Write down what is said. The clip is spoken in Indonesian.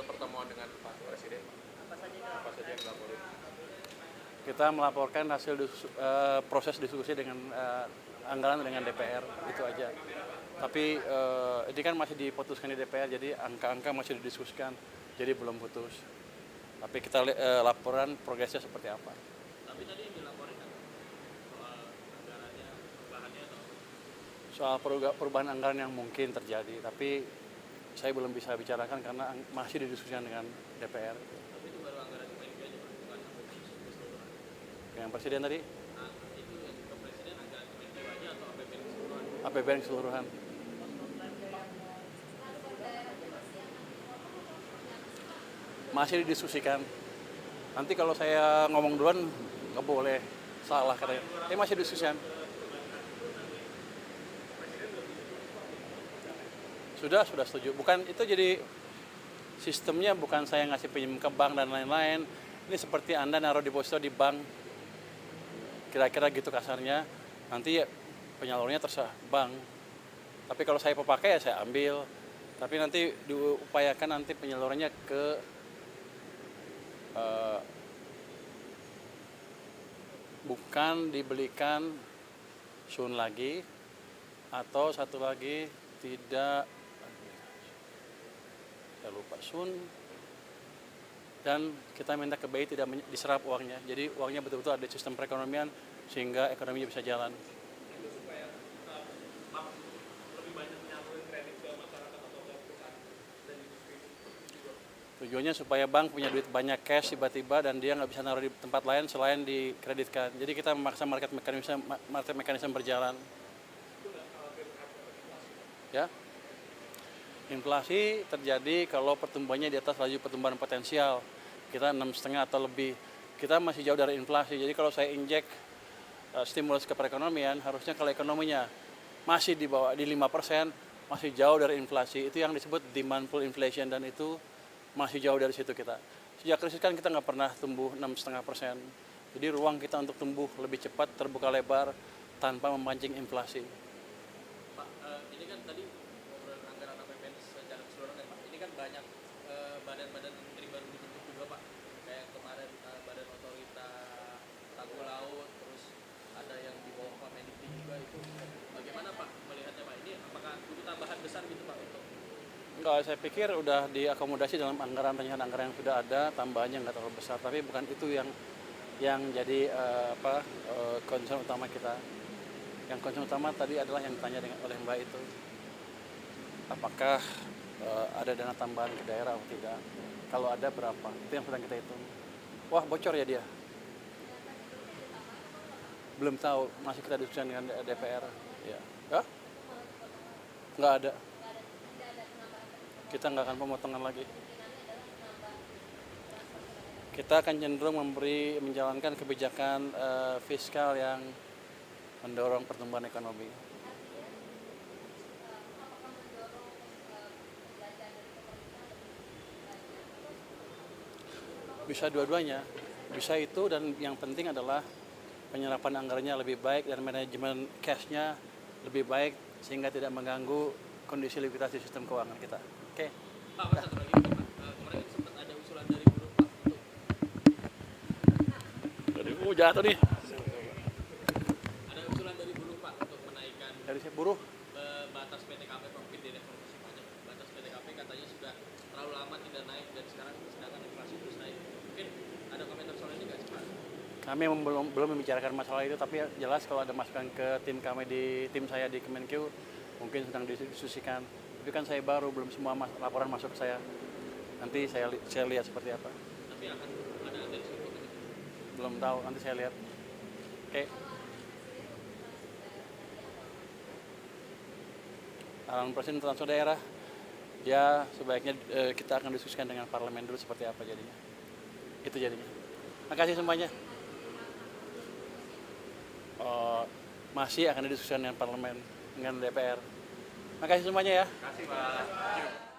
pertemuan dengan Pak Presiden? Apa saja yang dilaporin? Kita melaporkan hasil proses diskusi dengan anggaran dengan DPR, itu aja. Tapi ini kan masih diputuskan di DPR, jadi angka-angka masih didiskusikan, jadi belum putus. Tapi kita laporan progresnya seperti apa. Tapi tadi yang dilaporin kan soal anggarannya, perubahannya atau Soal perubahan anggaran yang mungkin terjadi, tapi saya belum bisa bicarakan karena masih didiskusikan dengan DPR. tapi itu baru anggaran Kemenkeu aja Pak, bukan sampai keseluruhan. Yang Presiden tadi, Nah, itu yang ke Presiden anggaran Kemenkeu aja atau APBN keseluruhan? APBN keseluruhan. Masih didiskusikan. Nanti kalau saya ngomong duluan nggak boleh, salah katanya. Masih didiskusikan. Sudah setuju. Bukan itu, jadi sistemnya bukan saya ngasih pinjam ke bank dan lain-lain. Ini seperti Anda naruh deposito di bank. Kira-kira gitu kasarnya. Nanti penyalurnya terserah bank. Tapi kalau saya pakai ya saya ambil. Tapi nanti diupayakan nanti penyalurannya ke bukan dibelikan Sun lagi, atau satu lagi tidak, saya lupa, Sun, dan kita minta ke BI tidak diserap uangnya, jadi uangnya betul-betul ada sistem perekonomian sehingga ekonominya bisa jalan. Itu supaya bank lebih banyak menyalurin kredit ke masyarakat atau ke perusahaan dan industri juga. Tujuannya supaya bank punya duit banyak cash tiba-tiba dan dia nggak bisa naruh di tempat lain selain dikreditkan. Jadi kita memaksa market mekanisme berjalan. Ya, inflasi terjadi kalau pertumbuhannya di atas laju pertumbuhan potensial. Kita 6,5 atau lebih. Kita masih jauh dari inflasi. Jadi kalau saya injek stimulus ke perekonomian, harusnya kalau ekonominya masih di bawah di 5%, masih jauh dari inflasi. Itu yang disebut demand pull inflation, dan itu masih jauh dari situ kita. Sejak krisis kan kita nggak pernah tumbuh 6,5%. Jadi ruang kita untuk tumbuh lebih cepat, terbuka lebar, tanpa memancing inflasi. Pak, ini kan tadi ngobrol anggaran APBN secara keseluruhan ya Pak. Ini kan banyak badan-badan menteri baru dibentuk juga Pak. Kayak kemarin Badan Otorita Tanggul Laut, terus ada yang di bawah Pak Mendikti juga itu. Bagaimana Pak melihatnya Pak? Ini apakah butuh tambahan besar gitu Pak untuk? Enggak, saya pikir udah diakomodasi dalam penyerahan anggaran yang sudah ada, tambahannya nggak terlalu besar. Tapi bukan itu yang jadi concern utama kita. Yang concern utama tadi adalah yang ditanya oleh Mbak itu, apakah ada dana tambahan ke daerah atau tidak? Kalau ada berapa? Itu yang sedang kita hitung. Wah, bocor ya dia? Belum tahu, masih kita diskusikan dengan DPR. Ya, nggak ada. Kita nggak akan pemotongan lagi. Kita akan cenderung menjalankan kebijakan fiskal yang mendorong pertumbuhan ekonomi. Bisa dua-duanya, bisa itu, dan yang penting adalah penyerapan anggarannya lebih baik dan manajemen cash-nya lebih baik sehingga tidak mengganggu kondisi likuiditas di sistem keuangan kita. Oke. Pak, satu lagi Pak. Kemarin sempat ada usulan dari buruh Pak untuk Jatuh nih. ada usulan dari buruh Pak untuk menaikkan Dari si buruh. batas PTKP Pak, mungkin di reformasi pajak. Batas PTKP katanya sudah terlalu lama tidak naik dan sekarang sedangkan inflasi terus naik. Mungkin ada komentar soal ini nggak sih Pak? Kami belum membicarakan masalah itu, tapi jelas kalau ada masukan ke tim saya di Kemenkeu mungkin sedang didiskusikan. Tapi kan saya baru, belum semua laporan masuk ke saya. Nanti saya lihat seperti apa. Tapi akan ada dari situ gitu. Belum tahu, nanti saya lihat. Oke. Arahan Presiden transfer daerah, ya sebaiknya kita akan diskusikan dengan parlemen dulu seperti apa jadinya. Itu jadinya. Makasih semuanya. Masih akan didiskusikan dengan parlemen, dengan DPR. Makasih semuanya ya. Terima kasih Pak.